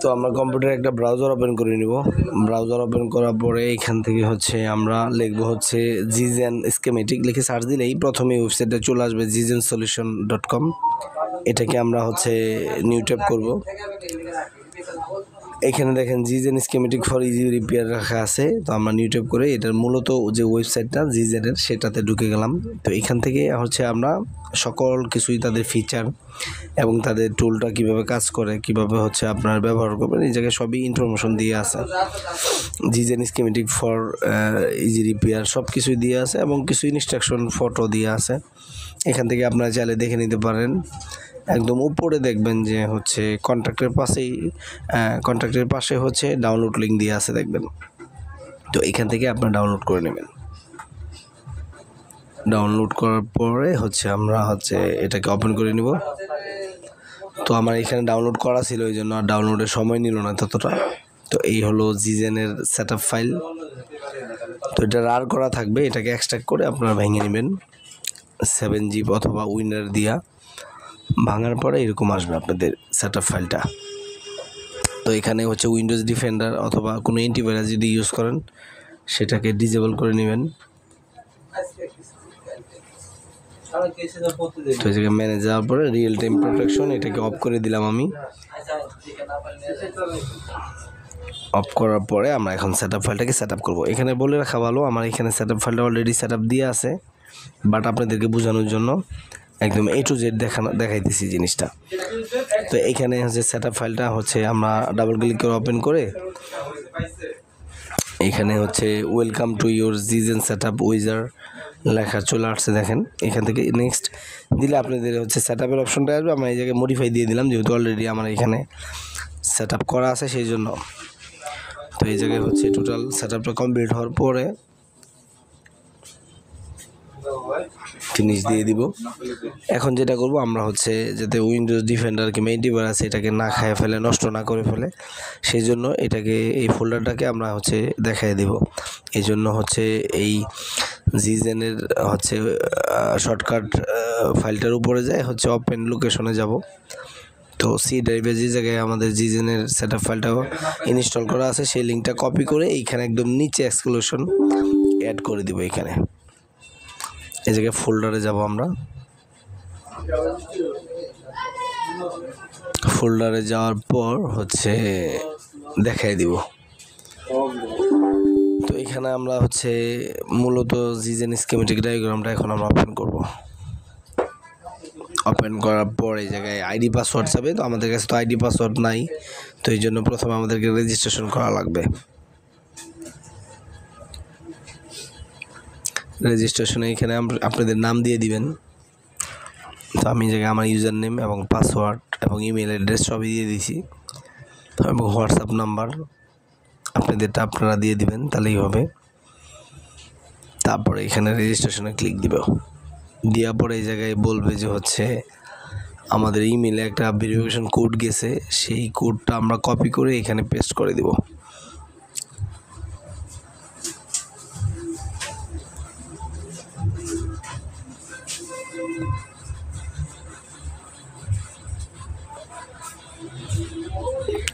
তো আমরা কম্পিউটারে একটা ব্রাউজার ওপেন করে নিব। ব্রাউজার ওপেন করার পরে এখান থেকে হচ্ছে আমরা লিখবো হচ্ছে জিজেন স্কিমেটিক লিখে সার্চ দিলেই প্রথমে ওয়েবসাইটে চলে আসবে GZEN-Solution.com। এটাকে আমরা হচ্ছে নিউ ট্যাব করব। এখানে দেখেন জিজেন স্কিমেটিক ফর ইজি রিপেয়ার রাখা আছে। তো আমরা নিউ ট্যাব করে এটার মূলত যে ওয়েবসাইটটা জিজেনের সেটাতে ঢুকে গেলাম। তো এখান থেকে হচ্ছে আমরা সকল কিছুই তাদের ফিচার এবং তাদের টুলটা কিভাবে কাজ করে, কিভাবে হচ্ছে আপনার ব্যবহার করবেন, এই জায়গায় সবই ইনফরমেশন দিয়ে আছে। জিজেন স্কিমেটিক ফর ইজি রিপেয়ার সব কিছুই দিয়ে আছে এবং কিছু ইনস্ট্রাকশন ফটো দিয়ে আছে। এখান থেকে আপনারা চাইলে দেখে নিতে পারেন। একদম উপরে দেখবেন যে হচ্ছে কন্ট্রাক্টের পাশে হচ্ছে ডাউনলোড লিঙ্ক দিয়ে আছে দেখবেন। তো এখান থেকে আপনারা ডাউনলোড করে নেবেন। ডাউনলোড করার পরে হচ্ছে আমরা হচ্ছে এটাকে ওপেন করে নিব। তো আমার এখানে ডাউনলোড করা ছিল, ওই জন্য আর ডাউনলোডের সময় নিল না ততটা। তো এই হলো জিজেনের সেটআপ ফাইল। তো এটা রার করা থাকবে, এটাকে এক্সট্রাক্ট করে আপনারা ভেঙে নেবেন 7zip অথবা উইনার দিয়া। ভাঙার পরে এরকম আসবে আপনাদের সেটআপ ফাইলটা। তো এখানে হচ্ছে উইন্ডোজ ডিফেন্ডার অথবা কোনো অ্যান্টিভাইরাস যদি ইউজ করেন সেটাকে ডিসেবল করে নেবেন। তো এই জায়গায় ম্যানেজ যাওয়ার পরে রিয়েল টাইম প্রোটেকশন এটাকে অফ করে দিলাম আমি। অফ করার পরে আমরা এখন সেটআপ ফাইলটাকে সেটআপ করব। এখানে বলে রাখা ভালো, আমার এখানে সেটআপ ফাইলটা অলরেডি সেটআপ দিয়ে আছে, বাট আপনাদেরকে বোঝানোর জন্য একদম A to Z দেখাইতেছি জিনিসটা। তো এখানে হচ্ছে সেটআপ ফাইলটা হচ্ছে আমরা ডাবল ক্লিক করে ওপেন করে এখানে হচ্ছে ওয়েলকাম টু ইউর জিজেন সেটআপ উইজার লেখা চলে আসছে দেখেন। এখান থেকে নেক্সট দিলে আপনাদের হচ্ছে সেটআপের অপশনটা আসবে। আমরা এই জায়গায় মডিফাই দিয়ে দিলাম, যেহেতু অলরেডি আমার এখানে সেটআপ করা আছে সেই জন্য। তো এই জায়গায় হচ্ছে টোটাল সেটআপটা কমপ্লিট হওয়ার পরে ফিনিশ দিয়ে দিব। এখন যেটা করব আমরা হচ্ছে যাতে উইন্ডোজ ডিফেন্ডার কিংবা অ্যান্টিভাইরাস এটাকে না খায় ফেলে, নষ্ট না করে ফেলে, সেই জন্য এটাকে এই ফোল্ডারটাকে আমরা হচ্ছে দেখাই দেব। এই জন্য হচ্ছে এই জিজেনের হচ্ছে শর্টকাট ফাইলটার উপরে যায় হচ্ছে ওপেন লোকেশনে যাব। তো সি ড্রাইভে যে জায়গায় আমাদের জিজেনের সেটআপ ফাইলটা ইনস্টল করা আছে সেই লিঙ্কটা কপি করে এইখানে একদম নিচে এক্সক্লুশন অ্যাড করে দিব। এখানে এই জায়গায় ফোল্ডারে যাব আমরা। ফোল্ডারে যাওয়ার পর হচ্ছে দেখাই দিব। তো এখানে আমরা হচ্ছে মূলত জিজেন স্কিমেটিক ডায়াগ্রামটা এখন আমরা ওপেন করব। ওপেন করার পর এই জায়গায় আইডি পাসওয়ার্ড চাবে। তো আমাদের কাছে তো আইডি পাসওয়ার্ড নাই, তো এই জন্য প্রথমে আমাদেরকে রেজিস্ট্রেশন করা লাগবে। রেজিস্ট্রেশনে এখানে আপনাদের নাম দিয়ে দিবেন। তো আমি জায়গায় আমার ইউজার নেম এবং পাসওয়ার্ড এবং ইমেল অ্যাড্রেস সবই দিয়ে দিয়েছি এবং হোয়াটসঅ্যাপ নাম্বার আপনাদেরটা আপনারা দিয়ে দিবেন, তাহলেই হবে। তারপরে এখানে রেজিস্ট্রেশনে ক্লিক দিব। দেওয়ার পরে এই জায়গায় বলবে যে হচ্ছে আমাদের ইমেলে একটা ভেরিফিকেশন কোড গেছে, সেই কোডটা আমরা কপি করে এখানে পেস্ট করে দিব।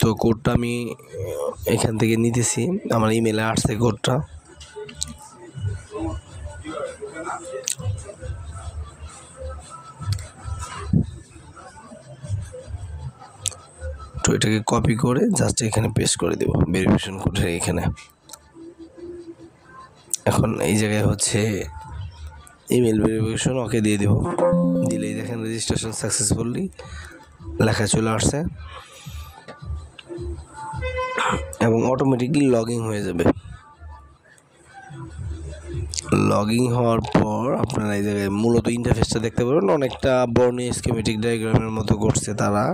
তো কোডটা আমি এখান থেকে নিতেছি, আমার ইমেলে আসছে কোডটা। তো এটাকে কপি করে জাস্ট এখানে পেস্ট করে দেব ভেরিফিকেশন কোডের এখানে। এখন এই জায়গায় হচ্ছে ইমেল ভেরিফিকেশন ওকে দিয়ে দেব। দিলেই দেখেন রেজিস্ট্রেশন সাকসেসফুলি লেখা চলে আসছে এবং অটোমেটিকলি লগইন হয়ে যাবে। লগইন হওয়ার পর আপনারা এই জায়গায় মূলত ইন্টারফেসটা দেখতে পাবেন, অনেকটা বর্ণীয় স্কিমেটিক ডায়াগ্রামের মতো করছে তারা।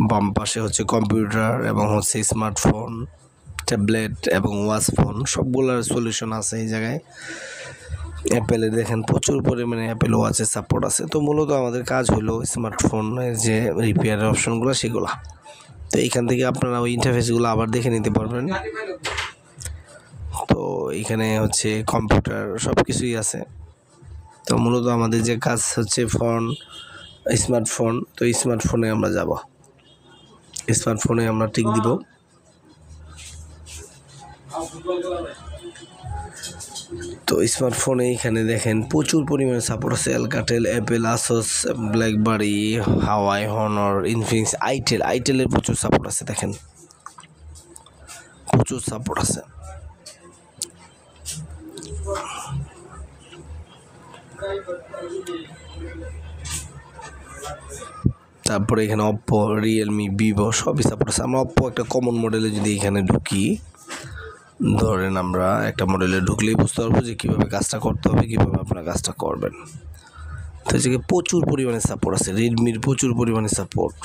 বাম পাশে হচ্ছে কম্পিউটার এবং হচ্ছে স্মার্টফোন, ট্যাবলেট এবং ওয়াচ ফোন সবগুলোর সলিউশন আছে এই জায়গায়। অ্যাপেলের দেখেন প্রচুর পরিমাণে অ্যাপেল ওয়াচের সাপোর্ট আছে। তো মূলত আমাদের কাজ হলো স্মার্টফোনের যে রিপেয়ারের অপশনগুলো সেগুলো। তো এইখান থেকে আপনারা ওই ইন্টারফেসগুলো আবার দেখে নিতে পারবেন। তো এখানে হচ্ছে কম্পিউটার সব কিছুই আছে। তো মূলত আমাদের যে কাজ হচ্ছে স্মার্টফোন। তো স্মার্টফোনে আমরা যাব। স্মার্টফোনে আমরা টিক দিব। তো স্মার্টফোনে এখানে দেখেন প্রচুর পরিমাণে সাপোর্ট আছে। অ্যালকাটেল, অ্যাপেল, আসোস, ব্ল্যাকবারি, হাওয়াই, হনর, ইনফিনিক্স, আইটেলের প্রচুর সাপোর্ট আছে। দেখেন প্রচুর সাপোর্ট আছে। তারপরে এখানে অপ্পো, রিয়েলমি, ভিভো সবই সাপোর্ট আছে। আমরা অপ্পো একটা কমন মডেলে যদি এখানে ঢুকি, ধরেন আমরা একটা মডেলে ঢুকলেই বুঝতে পারবো যে কীভাবে কাজটা করতে হবে, কীভাবে আপনারা কাজটা করবেন। তো এই জায়গায় প্রচুর পরিমাণে সাপোর্ট আছে, রেডমির প্রচুর পরিমাণে সাপোর্ট।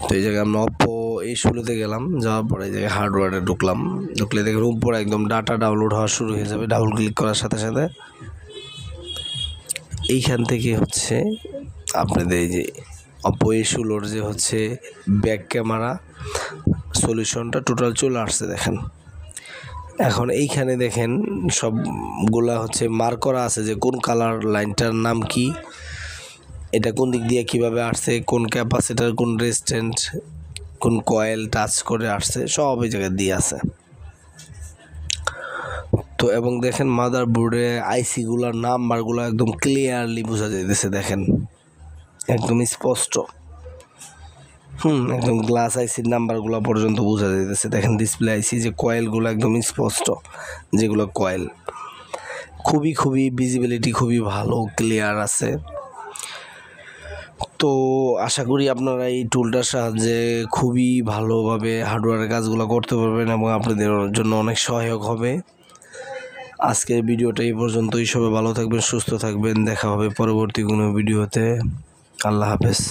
তো এই জায়গায় আমরা অপ্পো A16-তে গেলাম, যাওয়ার পরে এই জায়গায় হার্ডওয়্যারে ঢুকলাম। ঢুকলে দেখেন উপরে একদম ডাটা ডাউনলোড হওয়া শুরু হয়ে যাবে। ডাবল ক্লিক করার সাথে সাথে এইখান থেকে হচ্ছে আপনাদের এই যে অপ্পো A16-র যে হচ্ছে ব্যাক ক্যামেরা সলিউশনটা টোটাল চলে আসছে। দেখেন এখন এইখানে দেখেন সবগুলা হচ্ছে মার্ক করা আছে যে কোন কালার লাইনটার নাম কি, এটা কোন দিক দিয়ে কিভাবে আসছে, কোন ক্যাপাসিটার, কোন রেজিস্ট্যান্স, কোন কয়েল টাচ করে আসছে, সব এই জায়গায় দিয়ে আছে। তো এবং দেখেন মাদারবোর্ডে আইসিগুলার নাম্বারগুলো একদম ক্লিয়ারলি বোঝা যাইতেছে। দেখেন একদম স্পষ্ট, একদম গ্লাস আইসির নাম্বারগুলো পর্যন্ত বোঝা যাইতেছে। দেখেন ডিসপ্লে আইসি যে কয়েলগুলো একদম স্পষ্ট, যেগুলো কয়েল খুবই ভিজিবিলিটি খুবই ভালো, ক্লিয়ার আছে। তো আশা করি আপনারা এই টুলটার সাহায্যে খুবই ভালোভাবে হার্ডওয়্যারের কাজগুলো করতে পারবেন এবং আপনাদের জন্য অনেক সহায়ক হবে। আজকের ভিডিওটা এই পর্যন্তই। সবাই ভালো থাকবেন, সুস্থ থাকবেন। দেখা হবে পরবর্তী কোনো ভিডিওতে। আল্লাহ হাফেজ।